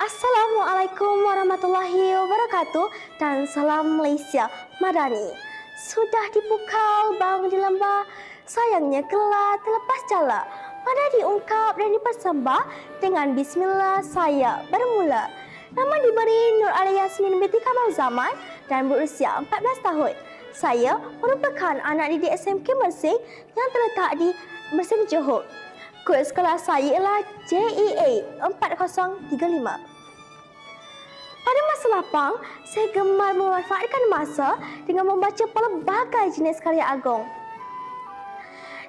Assalamualaikum warahmatullahi wabarakatuh dan salam Malaysia Madani. Sudah dipukal bang di lembah, sayangnya kelak terlepas jala. Pada diungkap dan dipersembah dengan bismillah saya bermula. Nama diberi Nur Ali Yasmin binti Kamal Zaman dan berusia 14 tahun. Saya merupakan anak didik SMK Mersing yang terletak di Mersing Johor. Kod sekolah saya ialah JEA 4035. Pada masa lapang, saya gemar memanfaatkan masa dengan membaca pelbagai jenis karya agung.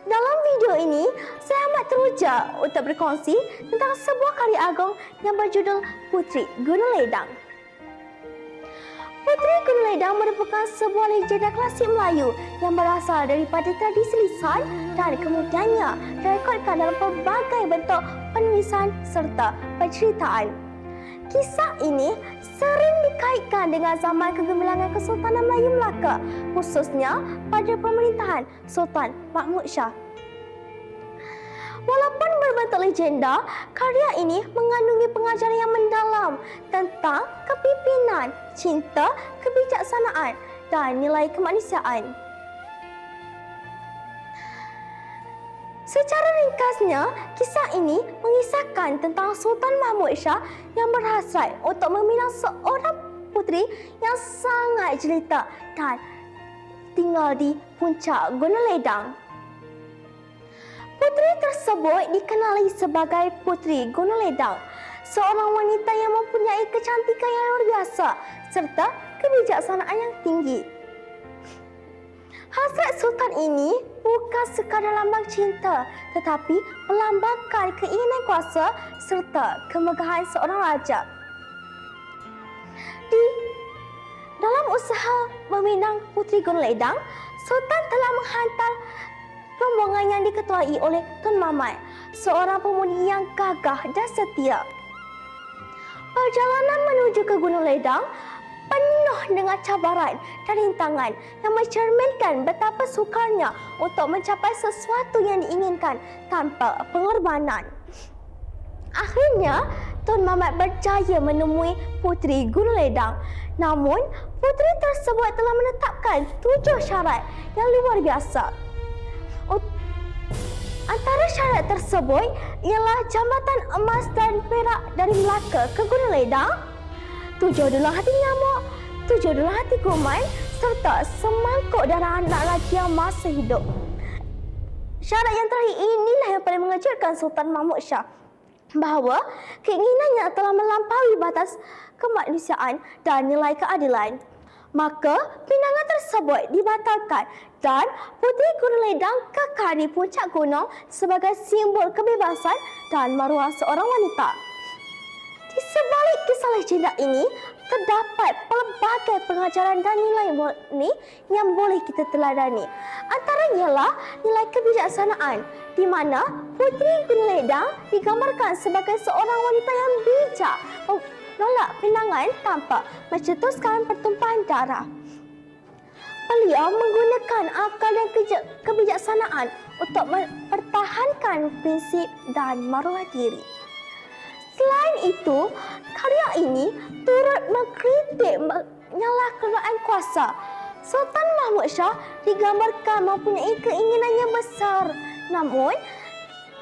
Dalam video ini, saya amat teruja untuk berkongsi tentang sebuah karya agung yang berjudul Puteri Gunung Ledang. Puteri Gunung Ledang merupakan sebuah legenda klasik Melayu yang berasal daripada tradisi lisan dan kemudiannya direkodkan dalam pelbagai bentuk penulisan serta penceritaan. Kisah ini sering dikaitkan dengan zaman kegemilangan Kesultanan Melayu Melaka, khususnya pada pemerintahan Sultan Mahmud Shah. Walaupun berbentuk legenda, karya ini mengandungi pengajaran yang mendalam tentang kepimpinan, cinta, kebijaksanaan dan nilai kemanusiaan. Secara ringkasnya, kisah ini mengisahkan tentang Sultan Mahmud Shah yang berhasrat untuk meminang seorang puteri yang sangat jelita dan tinggal di puncak Gunung Ledang. Puteri tersebut dikenali sebagai Puteri Gunung Ledang, seorang wanita yang mempunyai kecantikan yang luar biasa serta kebijaksanaan yang tinggi. Hasrat Sultan ini bukan sekadar lambang cinta, tetapi melambangkan keinginan kuasa serta kemegahan seorang raja. Dalam usaha meminang Puteri Gunung Ledang, Sultan telah menghantar rombongan yang diketuai oleh Tun Mamat, seorang pemudi yang gagah dan setia. Perjalanan menuju ke Gunung Ledang penuh dengan cabaran dan rintangan yang mencerminkan betapa sukarnya untuk mencapai sesuatu yang diinginkan tanpa pengorbanan. Akhirnya, Tun Mamat berjaya menemui Puteri Gunung Ledang. Namun, puteri tersebut telah menetapkan 7 syarat yang luar biasa. Antara syarat tersebut ialah jambatan emas dan perak dari Melaka ke Gunung Ledang, 7 dulang hati nyamuk, 7 dulang hati kuman, serta semangkuk darah anak lelaki yang masih hidup. Syarat yang terakhir inilah yang paling mengejutkan Sultan Mahmud Shah, bahawa keinginannya telah melampaui batas kemanusiaan dan nilai keadilan. Maka pinangan tersebut dibatalkan dan Puteri Gunung Ledang kekal di puncak gunung sebagai simbol kebebasan dan maruah seorang wanita. Di sebalik kisah legenda ini, terdapat pelbagai pengajaran dan nilai murni yang boleh kita teladani. Antaranya ialah nilai kebijaksanaan, di mana Puteri Gunung Ledang digambarkan sebagai seorang wanita yang bijak, menolak pinangan tanpa mencetuskan pertumpahan darah. Beliau menggunakan akal dan kebijaksanaan untuk mempertahankan prinsip dan maruah diri. Selain itu, karya ini turut mengkritik penyalahgunaan kuasa. Sultan Mahmud Shah digambarkan mempunyai keinginan yang besar, namun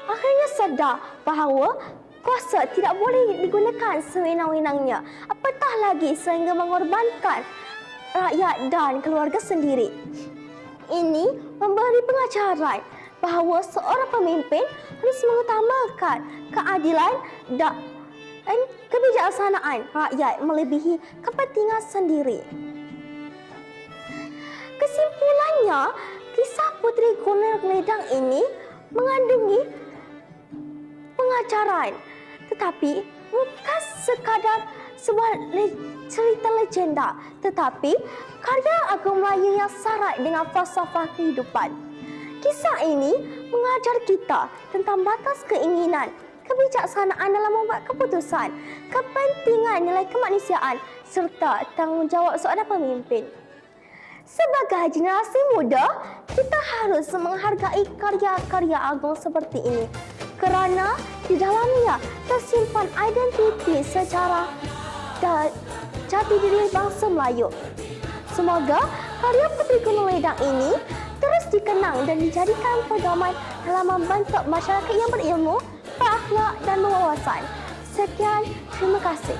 akhirnya sedar bahawa kuasa tidak boleh digunakan sewenang-wenangnya, apatah lagi sehingga mengorbankan rakyat dan keluarga sendiri. Ini memberi pengajaran bahawa seorang pemimpin harus mengutamakan keadilan dan kebijaksanaan rakyat melebihi kepentingan sendiri. Kesimpulannya, kisah Puteri Gunung Ledang ini mengandungi pengajaran, tetapi bukan sekadar sebuah cerita legenda, tetapi karya agung Melayu yang syarat dengan falsafah kehidupan. Kisah ini mengajar kita tentang batas keinginan, kebijaksanaan dalam membuat keputusan, kepentingan nilai kemanusiaan serta tanggungjawab seorang pemimpin. Sebagai generasi muda, kita harus menghargai karya-karya agung seperti ini kerana di dalamnya tersimpan identiti secara jati diri bangsa Melayu. Semoga karya Puteri Gunung Ledang ini terus dikenang dan dijadikan pedoman dalam membentuk masyarakat yang berilmu, berakhlak dan berwawasan. Sekian, terima kasih.